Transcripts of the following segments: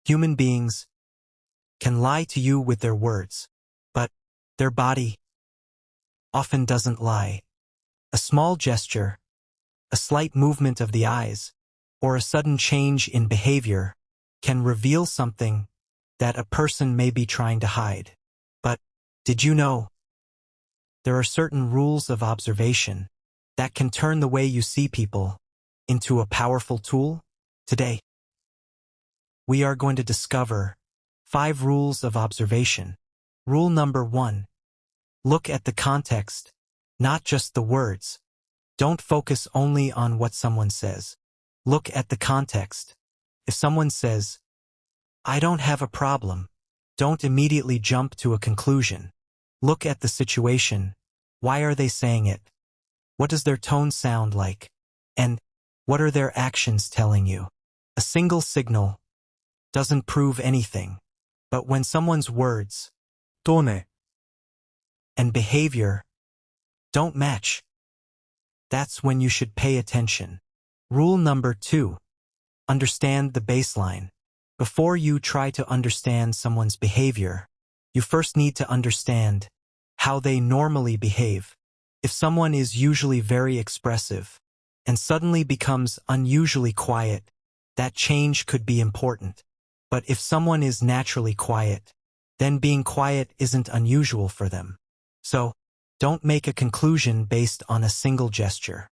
Human beings can lie to you with their words, but their body often doesn't lie. A small gesture, a slight movement of the eyes, or a sudden change in behavior can reveal something that a person may be trying to hide. But did you know there are certain rules of observation that can turn the way you see people into a powerful tool? Today, we are going to discover 5 rules of observation. Rule number 1. Look at the context, not just the words. Don't focus only on what someone says. Look at the context. If someone says, "I don't have a problem," don't immediately jump to a conclusion. Look at the situation. Why are they saying it? What does their tone sound like? And what are their actions telling you? A single signal doesn't prove anything. But when someone's words, tone, and behavior don't match, that's when you should pay attention. Rule number 2. Understand the baseline. Before you try to understand someone's behavior, you first need to understand how they normally behave. If someone is usually very expressive and suddenly becomes unusually quiet, that change could be important. But if someone is naturally quiet, then being quiet isn't unusual for them. So, don't make a conclusion based on a single gesture.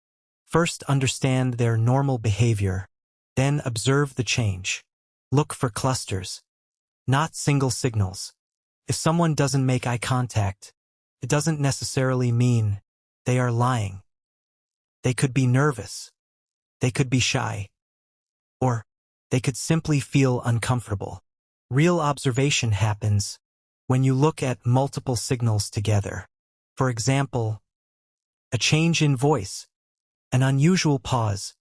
First understand their normal behavior, then observe the change. Look for clusters, not single signals. If someone doesn't make eye contact, it doesn't necessarily mean they are lying. They could be nervous, they could be shy, or they could simply feel uncomfortable. Real observation happens when you look at multiple signals together. For example, a change in voice, an unusual pause,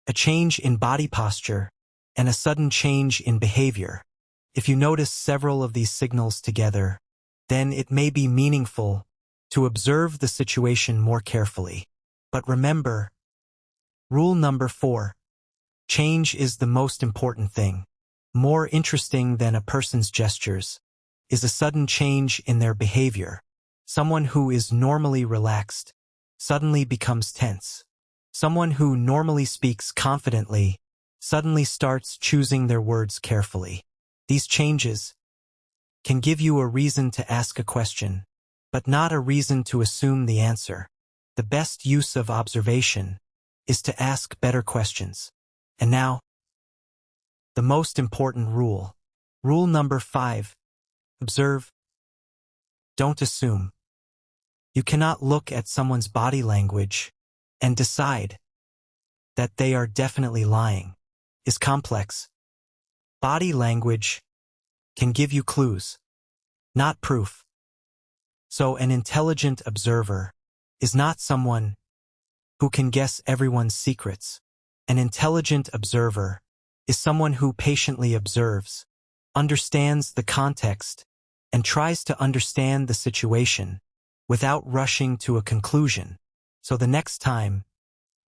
a change in body posture, and a sudden change in behavior. If you notice several of these signals together, then it may be meaningful to observe the situation more carefully. But remember, rule number 4. Change is the most important thing. More interesting than a person's gestures is a sudden change in their behavior. Someone who is normally relaxed suddenly becomes tense. Someone who normally speaks confidently suddenly starts choosing their words carefully. These changes can give you a reason to ask a question, but not a reason to assume the answer. The best use of observation is to ask better questions. And now, the most important rule. Rule number 5. Observe. Don't assume. You cannot look at someone's body language and decide that they are definitely lying. It's complex. Body language can give you clues, not proof. So an intelligent observer is not someone who can guess everyone's secrets. An intelligent observer is someone who patiently observes, understands the context, and tries to understand the situation without rushing to a conclusion. So the next time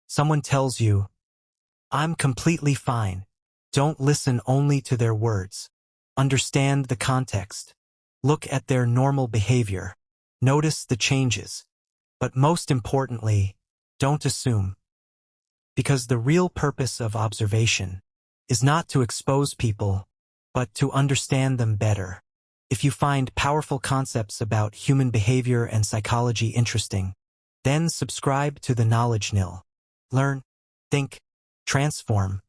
someone tells you, "I'm completely fine," don't listen only to their words. Understand the context. Look at their normal behavior. Notice the changes. But most importantly, don't assume. Because the real purpose of observation is not to expose people, but to understand them better. If you find powerful concepts about human behavior and psychology interesting, then subscribe to the Knowledge Nill. Learn, think, transform.